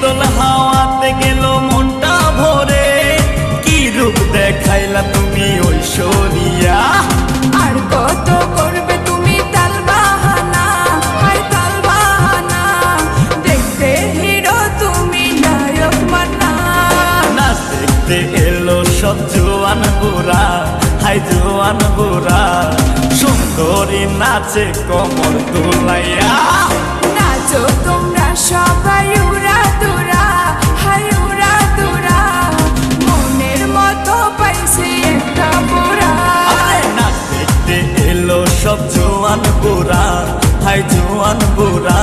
শীতল হাওয়াতে গেল মনটা ভরে, কি রূপ দেখাইলা তুমি ঐশ্বরিয়া। আর কত করবে তুমি তাল বাহানা, হায় তাল বাহানা, দেখতে হিরো তুমি নায়ক মান্না। নাচ দেখতে এলো সব জোয়ান বুড়া, হাই জোয়ান বুড়া, সুন্দরী নাচে কমর দুলাইয়া। নাচো তোমরা সবাই উড়া দুরা, হায় উড়া দুরা, মনের মতো পাইছে একটা বুড়া। নাচ দেখতে এলো সব জোয়ান বুড়া, হাই জোয়ান বুড়া,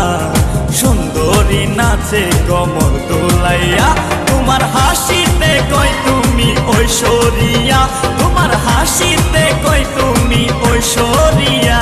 সুন্দরী নাচে কমর দোলাইয়া। তোমার হাসিতে কই তুমি ঐশ্বরিয়া, তোমার হাসিতে কই তুমি ঐশ্বরিয়া।